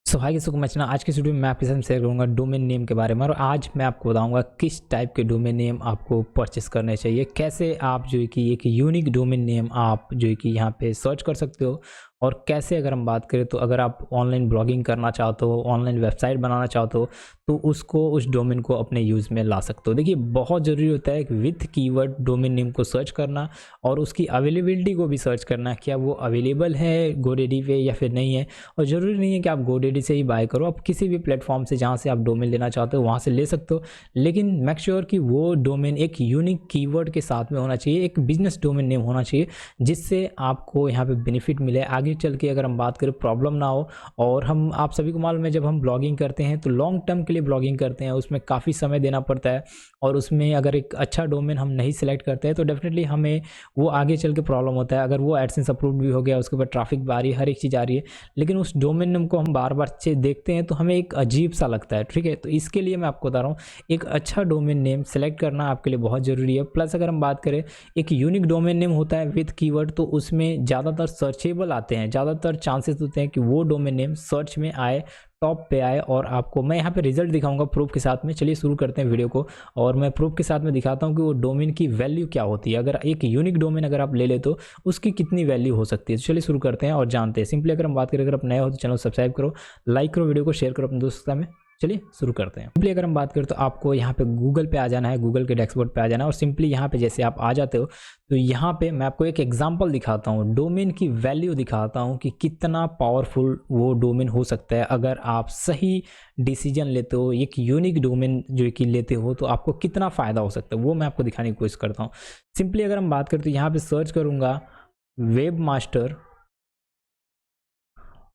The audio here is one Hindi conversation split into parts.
सो हाय किसी को मचना आज की वीडियो में मैं आपके साथ शेयर करूंगा डोमेन नेम के बारे में। और आज मैं आपको बताऊंगा किस टाइप के डोमेन नेम आपको परचेस करने चाहिए, कैसे आप जो है कि एक यूनिक डोमेन नेम आप जो है कि यहाँ पे सर्च कर सकते हो। और कैसे अगर हम बात करें तो अगर आप ऑनलाइन ब्लॉगिंग करना चाहते हो, ऑनलाइन वेबसाइट बनाना चाहते हो तो उसको उस डोमेन को अपने यूज़ में ला सकते हो। देखिए बहुत ज़रूरी होता है विथ कीवर्ड डोमेन नेम को सर्च करना और उसकी अवेलेबिलिटी को भी सर्च करना, क्या वो अवेलेबल है गोडेडी पे या फिर नहीं है। और ज़रूरी नहीं है कि आप गोडेडी से ही बाय करो, आप किसी भी प्लेटफॉर्म से जहाँ से आप डोमेन लेना चाहते हो वहाँ से ले सकते हो, लेकिन मेक श्योर कि वो डोमेन एक यूनिक कीवर्ड के साथ में होना चाहिए, एक बिजनेस डोमेन नेम होना चाहिए जिससे आपको यहाँ पे बेनिफिट मिले। आगे चल के अगर हम बात करें प्रॉब्लम ना हो। और हम आप सभी को मालूम है जब हम ब्लॉगिंग करते हैं तो लॉन्ग टर्म के लिए ब्लॉगिंग करते हैं, उसमें काफ़ी समय देना पड़ता है और उसमें अगर एक अच्छा डोमेन हम नहीं सिलेक्ट करते हैं तो डेफिनेटली हमें वो आगे चल के प्रॉब्लम होता है। अगर वो एडसेंस अप्रूव्ड भी हो गया, उसके ऊपर ट्रैफिक भी आ रही है, हर एक चीज़ आ रही है, लेकिन उस डोमेन नेम को हम बार बार से देखते हैं तो हमें एक अजीब सा लगता है। ठीक है, तो इसके लिए मैं आपको बता रहा हूँ एक अच्छा डोमेन नेम सेलेक्ट करना आपके लिए बहुत ज़रूरी है। प्लस अगर हम बात करें एक यूनिक डोमेन नेम होता है विद कीवर्ड, तो उसमें ज़्यादातर सर्चेबल आते हैं, ज़्यादातर चांसेस होते हैं कि वो डोमेन नेम सर्च में आए, टॉप पे आए। और आपको मैं यहाँ पे रिजल्ट दिखाऊंगा प्रूफ के साथ में। चलिए शुरू करते हैं वीडियो को और मैं प्रूफ के साथ में दिखाता हूँ कि वो डोमेन की वैल्यू क्या होती है। अगर एक यूनिक डोमेन अगर आप ले ले तो उसकी कितनी वैल्यू हो सकती है। तो चलिए शुरू करते हैं और जानते हैं। सिंपली अगर हम बात करें, अगर आप नए हो तो चैनल सब्सक्राइब करो, लाइक करो, वीडियो को शेयर करो अपने दोस्तों में। चलिए शुरू करते हैं। सिंपली अगर हम बात करें तो आपको यहाँ पे गूगल पे आ जाना है, गूगल के डैशबोर्ड पे आ जाना है और सिंपली यहाँ पे जैसे आप आ जाते हो तो यहाँ पे मैं आपको एक एग्जांपल दिखाता हूँ, डोमेन की वैल्यू दिखाता हूँ कि कितना पावरफुल वो डोमेन हो सकता है अगर आप सही डिसीजन लेते हो, एक यूनिक डोमेन जो कि लेते हो तो आपको कितना फ़ायदा हो सकता है वो मैं आपको दिखाने की कोशिश करता हूँ। सिंपली अगर हम बात करें तो यहाँ पे सर्च करूँगा वेब मास्टर,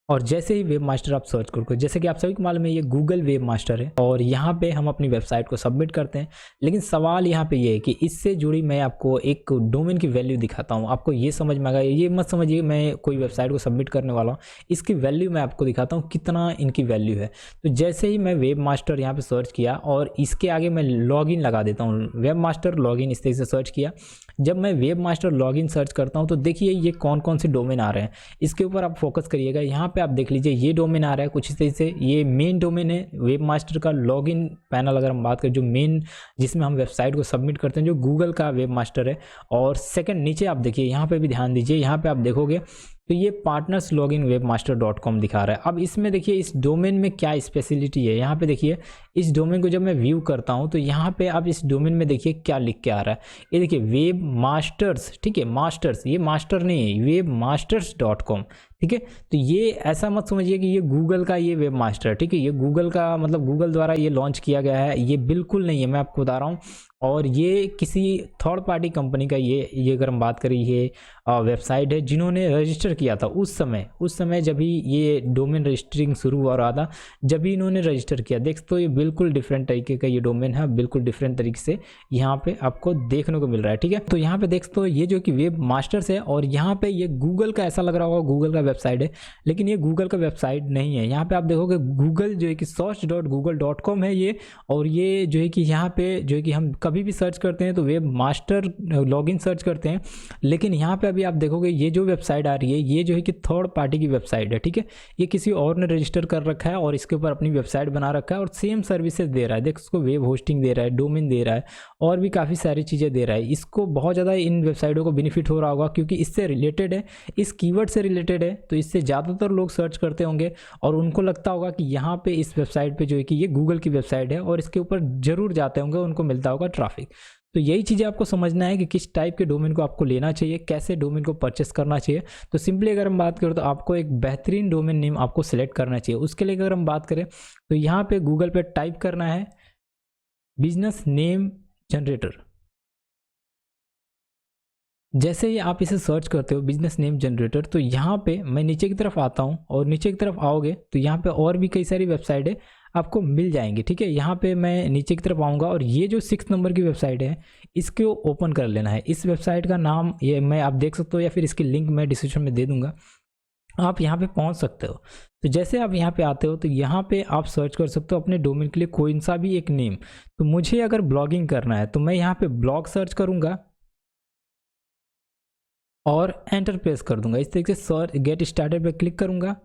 और जैसे ही वेब मास्टर आप सर्च करोगे, जैसे कि आप सभी को मालूम है ये गूगल वेब मास्टर है और यहाँ पे हम अपनी वेबसाइट को सबमिट करते हैं। लेकिन सवाल यहाँ पे ये है कि इससे जुड़ी मैं आपको एक डोमेन की वैल्यू दिखाता हूँ, आपको ये समझ में आएगा। ये मत समझिए मैं कोई वेबसाइट को सबमिट करने वाला हूँ, इसकी वैल्यू मैं आपको दिखाता हूँ कितना इनकी वैल्यू है। तो जैसे ही मैं वेब मास्टर यहाँ पर सर्च किया और इसके आगे मैं लॉगिन लगा देता हूँ, वेब मास्टर लॉगिन इस तरीके से सर्च किया। जब मैं वेब मास्टर लॉगिन सर्च करता हूँ तो देखिए ये कौन कौन से डोमेन आ रहे हैं, इसके ऊपर आप फोकस करिएगा। यहाँ पे आप देख लीजिए ये डोमेन आ रहा है कुछ इस तरीके से, ये मेन डोमेन है वेब मास्टर का लॉगिन पैनल। अगर हम बात करें जो मेन जिसमें हम वेबसाइट को सबमिट करते हैं, जो गूगल का वेब मास्टर है। और सेकंड नीचे आप देखिए, यहाँ पे भी ध्यान दीजिए, यहाँ पे आप देखोगे तो ये पार्टनर्स लॉगिन webmaster.com दिखा रहा है। अब इसमें देखिए इस डोमेन में क्या स्पेशलिटी है, यहाँ पे देखिए इस डोमेन को जब मैं व्यू करता हूँ तो यहाँ पे आप इस डोमेन में देखिए क्या लिख के आ रहा है। ये देखिए वेब मास्टर्स, ठीक है, मास्टर्स, ये मास्टर नहीं है, वेब मास्टर्स.com। ठीक है, तो ये ऐसा मत समझिए कि ये गूगल का ये वेब मास्टर है। ठीक है, ये गूगल का मतलब गूगल द्वारा ये लॉन्च किया गया है, ये बिल्कुल नहीं है, मैं आपको बता रहा हूँ। और ये किसी थर्ड पार्टी कंपनी का ये अगर हम बात करें ये वेबसाइट है जिन्होंने रजिस्टर किया था उस समय जब भी ये डोमेन रजिस्टरिंग शुरू हो रहा था, जब भी इन्होंने रजिस्टर किया। देख तो ये बिल्कुल डिफरेंट तरीके का ये डोमेन है, बिल्कुल डिफरेंट तरीके से यहाँ पे आपको देखने को मिल रहा है। ठीक है, तो यहाँ पे देख तो ये जो कि वेब मास्टर्स है और यहाँ पे ये गूगल का ऐसा लग रहा होगा गूगल का वेबसाइट है, लेकिन ये गूगल का वेबसाइट नहीं है। यहाँ पे आप देखोगे गूगल जो है कि search.google.com है ये। और ये जो है कि यहाँ पे जो है कि हम कभी भी सर्च करते हैं तो वेब मास्टर लॉगिन सर्च करते हैं, लेकिन यहाँ पे अभी आप देखोगे ये जो वेबसाइट आ रही है ये जो है कि थर्ड पार्टी की वेबसाइट है। ठीक है, ये किसी और ने रजिस्टर कर रखा है और इसके ऊपर अपनी वेबसाइट बना रखा है और सेम सर्विसेज दे रहा है। देख उसको वेब होस्टिंग दे रहा है, डोमेन दे रहा है और भी काफ़ी सारी चीज़ें दे रहा है। इसको बहुत ज़्यादा इन वेबसाइटों को बेनिफिट हो रहा होगा क्योंकि इससे रिलेटेड है, इस कीवर्ड से रिलेटेड है, तो इससे ज़्यादातर लोग सर्च करते होंगे और उनको लगता होगा कि यहाँ पे इस वेबसाइट पे जो है कि ये गूगल की वेबसाइट है और इसके ऊपर जरूर जाते होंगे, उनको मिलता होगा ट्रैफिक। तो यही चीज़ें आपको समझना है कि किस टाइप के डोमेन को आपको लेना चाहिए, कैसे डोमेन को परचेस करना चाहिए। तो सिंपली अगर हम बात करें तो आपको एक बेहतरीन डोमेन नेम आपको सिलेक्ट करना चाहिए। उसके लिए अगर हम बात करें तो यहाँ पे गूगल पे टाइप करना है बिजनेस नेम जनरेटर। जैसे ही आप इसे सर्च करते हो बिजनेस नेम जनरेटर, तो यहाँ पे मैं नीचे की तरफ आता हूँ और नीचे की तरफ आओगे तो यहाँ पे और भी कई सारी वेबसाइट है आपको मिल जाएंगी। ठीक है, यहाँ पे मैं नीचे की तरफ आऊँगा और ये जो 6 नंबर की वेबसाइट है इसको ओपन कर लेना है। इस वेबसाइट का नाम ये मैं आप देख सकते हो या फिर इसकी लिंक मैं डिस्क्रिप्शन में दे दूंगा, आप यहाँ पे पहुँच सकते हो। तो जैसे आप यहाँ पे आते हो तो यहाँ पे आप सर्च कर सकते हो अपने डोमेन के लिए कोई सा भी एक नेम। तो मुझे अगर ब्लॉगिंग करना है तो मैं यहाँ पे ब्लॉग सर्च करूँगा और एंटर प्रेस कर दूंगा। इस तरीके से सर्च गेट स्टार्टेड पे क्लिक करूंगा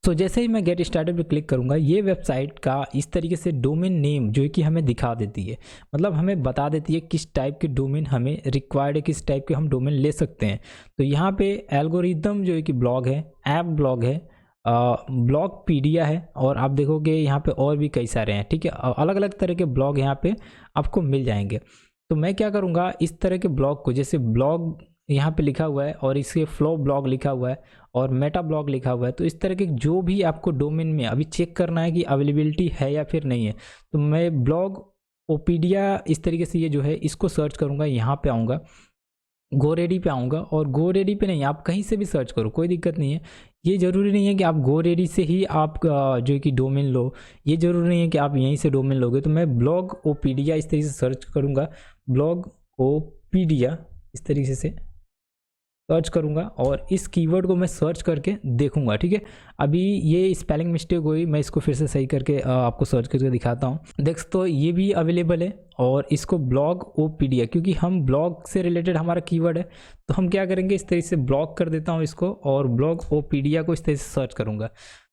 तो जैसे ही मैं गेट स्टार्टेड पे क्लिक करूंगा, ये वेबसाइट का इस तरीके से डोमेन नेम जो है कि हमें दिखा देती है, मतलब हमें बता देती है किस टाइप के डोमेन हमें रिक्वायर्ड है, किस टाइप के हम डोमेन ले सकते हैं। तो यहाँ पे एल्गोरिदम जो है कि ब्लॉग है, ऐप ब्लॉग है, ब्लॉगपीडिया है, और आप देखोगे यहाँ पे और भी कई सारे हैं, ठीक है। अलग अलग तरह के ब्लॉग यहाँ पे आपको मिल जाएंगे। तो मैं क्या करूँगा, इस तरह के ब्लॉग को, जैसे ब्लॉग यहाँ पे लिखा हुआ है और इसके फ्लो ब्लॉग लिखा हुआ है और मेटा ब्लॉग लिखा हुआ है, तो इस तरह के जो भी आपको डोमेन में अभी चेक करना है कि अवेलेबिलिटी है या फिर नहीं है, तो मैं ब्लॉग ओपीडिया इस तरीके से ये जो है इसको सर्च करूँगा। यहाँ पे आऊँगा, गोरेडी पे आऊँगा, और गोरेडी पे नहीं, आप कहीं से भी सर्च करो, कोई दिक्कत नहीं है। ये ज़रूरी नहीं है कि आप गोरेडी से ही आप जो है कि डोमेन लो, ये ज़रूरी नहीं है कि आप यहीं से डोमेन लोगे। तो मैं ब्लॉग ओपीडिया इस तरीके से सर्च करूँगा, ब्लॉग ओपीडिया इस तरीके से सर्च करूंगा और इस कीवर्ड को मैं सर्च करके देखूंगा, ठीक है। अभी ये स्पेलिंग मिस्टेक हुई, मैं इसको फिर से सही करके आपको सर्च करके दिखाता हूँ। देख तो ये भी अवेलेबल है, और इसको ब्लॉग ओपीडिया, क्योंकि हम ब्लॉग से रिलेटेड हमारा कीवर्ड है, तो हम क्या करेंगे, इस तरीके से ब्लॉक कर देता हूँ इसको और ब्लॉग ओपीडिया को इस तरीके से सर्च करूँगा।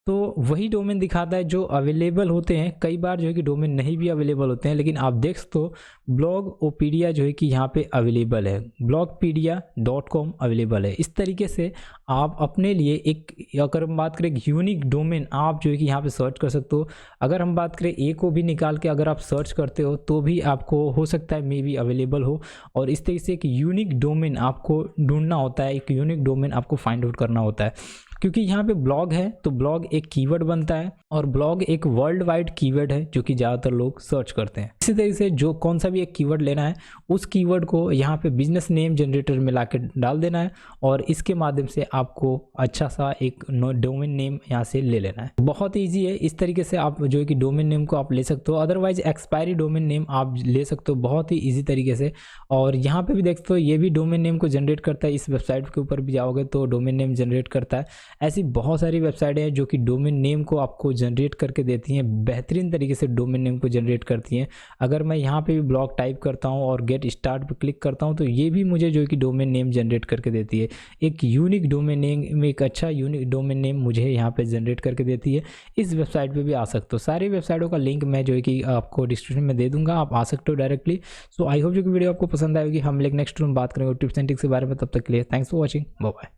तो वही डोमेन दिखाता है जो अवेलेबल होते हैं। कई बार जो है कि डोमेन नहीं भी अवेलेबल होते हैं, लेकिन आप देख तो ब्लॉग ओपीडिया जो है कि यहाँ पे अवेलेबल है, blogpedia.com अवेलेबल है। इस तरीके से आप अपने लिए एक, अगर हम बात करें यूनिक डोमेन, आप जो है कि यहाँ पे सर्च कर सकते हो। अगर हम बात करें ए को भी निकाल के अगर आप सर्च करते हो तो भी आपको हो सकता है मे बी अवेलेबल हो। और इस तरीके से एक यूनिक डोमेन आपको ढूंढना होता है, एक यूनिक डोमेन आपको फाइंड आउट करना होता है। क्योंकि यहाँ पे ब्लॉग है तो ब्लॉग एक कीवर्ड बनता है, और ब्लॉग एक वर्ल्ड वाइड कीवर्ड है जो कि ज़्यादातर लोग सर्च करते हैं। इसी तरीके से जो कौन सा भी एक कीवर्ड लेना है, उस कीवर्ड को यहाँ पे बिजनेस नेम जनरेटर में लाके डाल देना है, और इसके माध्यम से आपको अच्छा सा एक डोमेन नेम यहाँ से ले लेना है। बहुत ही ईजी है, इस तरीके से आप जो है कि डोमेन नेम को आप ले सकते हो। अदरवाइज एक्सपायरी डोमेन नेम आप ले सकते हो बहुत ही ईजी तरीके से। और यहाँ पे भी देखते हो ये भी डोमेन नेम को जनरेट करता है, इस वेबसाइट के ऊपर भी जाओगे तो डोमेन नेम जनरेट करता है। ऐसी बहुत सारी वेबसाइटें हैं जो कि डोमेन नेम को आपको जनरेट करके देती हैं, बेहतरीन तरीके से डोमेन नेम को जनरेट करती हैं। अगर मैं यहाँ पे भी ब्लॉग टाइप करता हूँ और गेट स्टार्ट पे क्लिक करता हूँ तो ये भी मुझे जो है कि डोमेन नेम जनरेट करके देती है। एक यूनिक डोमेन नेम, एक अच्छा यूनिक डोमेन नेम मुझे यहाँ पे जनरेट करके देती है। इस वेबसाइट पे भी आ सकते हो, सारी वेबसाइटों का लिंक मैं जो है कि आपको डिस्क्रिप्शन में दे दूंगा, आप आ सकते हो डायरेक्टली। सो आई होप जो कि वीडियो आपको पसंद आएगी। हम लोग नेक्स्ट में बात करेंगे टिप्स एंड ट्रिक्स के बारे में, तब तक के लिए thanks for watching, bye bye.